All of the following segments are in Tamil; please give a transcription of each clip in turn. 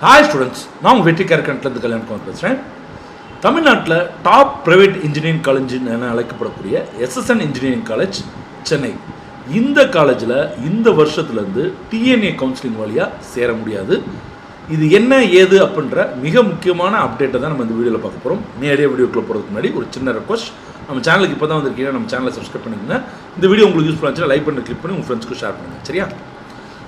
ஹாய் ஸ்டூடெண்ட்ஸ், நான் உங்கள் வெற்றி கேரக்டர்லேருந்து கல்யாணம் பேசுகிறேன். தமிழ்நாட்டில் டாப் ப்ரைவேட் இன்ஜினியரிங் காலேஜ் என அழைக்கப்படக்கூடிய எஸ்எஸ்என் இன்ஜினியரிங் காலேஜ் சென்னை. இந்த காலேஜில் இந்த வருஷத்துலேருந்து டிஎன்ஏ கவுன்சிலிங் வழியாக சேர முடியாது. இது என்ன ஏது அப்படின்ற மிக முக்கியமான அப்டேட்டை தான் நம்ம இந்த வீடியோவில் பார்க்க போகிறோம். நேரடியாக வீடியோக்குள்ளே போகிறதுக்கு முன்னாடி ஒரு சின்ன ரெக்வஸ்ட், நம்ம சேனலுக்கு இப்போ தான் வந்திருக்கீங்க, நம்ம சேனலை சப்ஸ்கிரைப் பண்ணிக்கோங்க. இந்த வீடியோ உங்களுக்கு யூஸ்ஃபுல்லாக இருந்துச்சுன்னா லைக் பண்ணி கிளிக் பண்ணி உங்கள் ஃப்ரெண்ட்ஸ்க்கு ஷேர் பண்ணுங்கள், சரியா?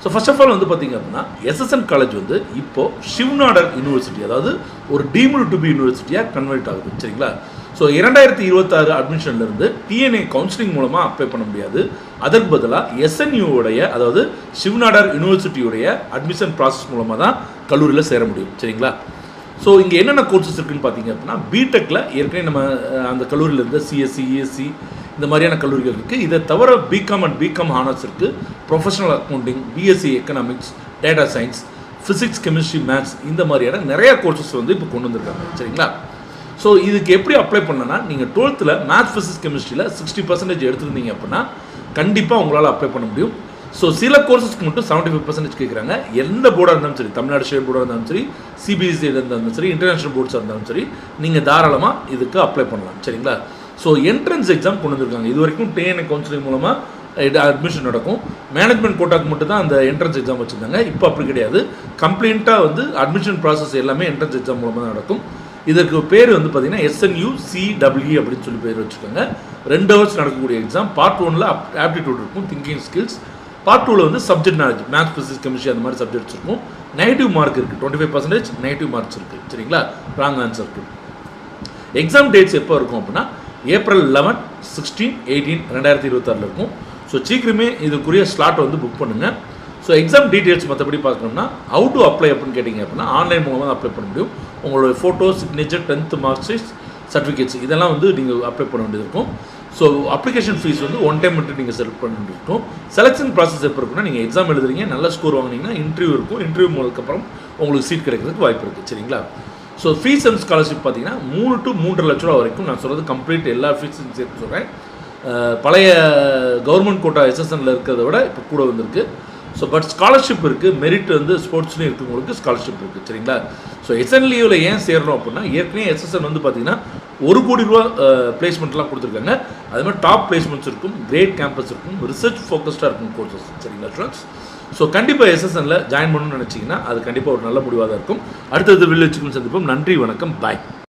ஸோ ஃபர்ஸ்ட் ஆஃப் ஆல் வந்து பார்த்திங்க அப்படின்னா எஸ்எஸ்என் காலேஜ் வந்து இப்போது ஷிவ்நாடர் யூனிவர்சிட்டி, அதாவது ஒரு டீம்டு டு பி யூனிவர்சிட்டியாக கன்வெர்ட் ஆகுது, சரிங்களா? ஸோ 2026 அட்மிஷன்லேருந்து டிஎன்ஏ கவுன்சிலிங் மூலமாக அப்ளை பண்ண முடியாது. அதற்கு பதிலாக எஸ்என்யூடைய, அதாவது ஷிவ்நாடர் யூனிவர்சிட்டியுடைய அட்மிஷன் ப்ராசஸ் மூலமாக தான் கல்லூரியில் சேர முடியும், சரிங்களா? ஸோ இங்கே என்னென்ன கோர்சஸ் இருக்குதுன்னு பார்த்தீங்க அப்படின்னா பிடெக்கில் ஏற்கனவே நம்ம அந்த கல்லூரியில் இருந்த சிஎஸ்சி, இஎஸ்சி இந்த மாதிரியான கல்லூரிகள் இருக்குது. இதை தவிர பிகாம் அண்ட் பிகாம் ஹானர்ஸ் இருக்குது, professional accounting, BSc economics, data science, physics, chemistry, maths இந்த மாதிரியான நிறைய கோர்சஸ் வந்து இப்போ கொண்டு வந்திருக்காங்க, சரிங்களா? ஸோ இதுக்கு எப்படி அப்ளை பண்ணனா, நீங்கள் 12th மேத்ஸ், ஃபிசிக்ஸ், கெமிஸ்ட்ரியில் 60% எடுத்துருந்தீங்க அப்படின்னா கண்டிப்பாக உங்களால் அப்ளை பண்ண முடியும். ஸோ சில கோர்சஸ்க்கு மட்டும் 75% கேட்குறாங்க. எந்த போர்டாக இருந்தாலும் சரி, தமிழ்நாடு ஸ்டேட் போர்டாக இருந்தாலும் சரி, சிபிஎஸ்சி இருந்தாலும் சரி, இன்டர்நேஷனல் போர்ட்ஸாக இருந்தாலும் சரி, நீங்கள் தாராளமாக இதுக்கு அப்ளை பண்ணலாம், சரிங்களா? ஸோ என்ட்ரன்ஸ் எக்ஸாம் கொண்டு வந்திருக்காங்க. இது வரைக்கும் டிஎன்ஏ கவுன்சிலிங் மூலமாக அட்மிஷன் நடக்கும். மேனேஜ்மெண்ட் கோட்டாக்கு மட்டும் தான் அந்த என்ட்ரன்ஸ் எக்ஸாம் வச்சுருந்தாங்க. இப்போ அப்படி கிடையாது. கம்ப்ளீட்டாக வந்து அட்மிஷன் ப்ராசஸ் எல்லாமே என்ட்ரன்ஸ் எக்ஸாம் மூலமாக தான் நடக்கும். இதற்கு பேர் வந்து பார்த்தீங்கன்னா SNUCWE அப்படின்னு சொல்லி பேர் வச்சுருக்காங்க. 2 ஹவர்ஸ் நடக்கக்கூடிய எக்ஸாம். பார்ட் 1ல் ஆப்டிடியூட் இருக்கும், திங்கிங் ஸ்கில்ஸ். பார்ட் 2ல் வந்து subject knowledge, maths, physics, chemistry அந்த மாதிரி சப்ஜெக்ட்ஸ் இருக்கும். நெகட்டிவ் மார்க் இருக்குது, 25% நெகட்டிவ் மார்க்ஸ் இருக்குது, சரிங்களா? ராங் ஆன்சர் இருக்குது. எக்ஸாம் டேட்ஸ் எப்போ இருக்கும் அப்படின்னா April 11, 16, 18, 2026 இருக்கும். ஸோ சீக்கிரமே இதுக்குரிய ஸ்லாட் வந்து புக் பண்ணுங்கள். ஸோ எக்ஸாம் டீட்டெயில்ஸ் மற்றபடி பார்க்கணும்னா ஹவு டு அப்ளை அப்படின்னு கேட்டிங்க அப்படின்னா ஆன்லைன் மூலமாக அப்ளை பண்ண முடியும். உங்களோட photo, signature, 10th mark sheet, certificates இதெல்லாம் வந்து நீங்கள் அப்ளை பண்ண வேண்டியது இருக்கும். ஸோ அப்ளிகேஷன் ஃபீஸ் வந்து ஒன் டைம் மட்டும் நீங்கள் செலக்ட் பண்ண வேண்டியது இருக்கும். செலெக்ஷன் ப்ராசஸ் எப்போ இருக்குன்னா, நீங்கள் எக்ஸாம் எழுதுறீங்க, நல்ல ஸ்கோர் வாங்கினீங்கன்னா இன்டர்வியூ இருக்கும். இன்டர்வியூ மூலக்கப்புறம் உங்களுக்கு சீட் கிடைக்கிறதுக்கு வாய்ப்பு இருக்குது, சரிங்களா? ஸோ ஃபீஸ் அண்ட் ஸ்காலர்ஷிப் பார்த்தீங்கன்னா 3 to 3.5 லட்ச ரூபா வரைக்கும். நான் சொல்கிறது கம்ப்ளீட் எல்லா ஃபீஸும் சேர்த்து சொல்கிறேன். பழைய கவர்மெண்ட் கோட்டா எஸ்எஸ்என்ல இருக்கிறத விட இப்போ கூட வந்திருக்கு. ஸோ பட் ஸ்காலர்ஷிப் இருக்குது, மெரிட் வந்து ஸ்போர்ட்ஸ்லேயும் இருக்கிறவங்களுக்கு ஸ்காலர்ஷிப் இருக்குது, சரிங்களா? ஸோ எஸ்என்லியூவில் ஏன் சேரணும் அப்படின்னா, ஏற்கனவே எஸ்எஸ்என் வந்து பார்த்தீங்கன்னா 1 கோடி ரூபா பிளேஸ்மெண்ட்லாம் கொடுத்துருக்காங்க. அது மாதிரி டாப் பிளேஸ்மெண்ட்ஸ் இருக்கும், கிரேட் கேம்பஸ் இருக்கும், ரிசர்ச் ஃபோக்கஸ்டாக இருக்கும் கோர்சஸ், சரிங்களா ஸ்டூடெண்ட்ஸ்? ஸோ கண்டிப்பாக எஸ்எஸ்என்ல ஜாயின் பண்ணணும்னு நினச்சிங்கன்னா அது கண்டிப்பாக ஒரு நல்ல முடிவாக தான் இருக்கும். அடுத்தது வில்லேஜுக்கும் சந்திப்போம். நன்றி, வணக்கம், பாய்.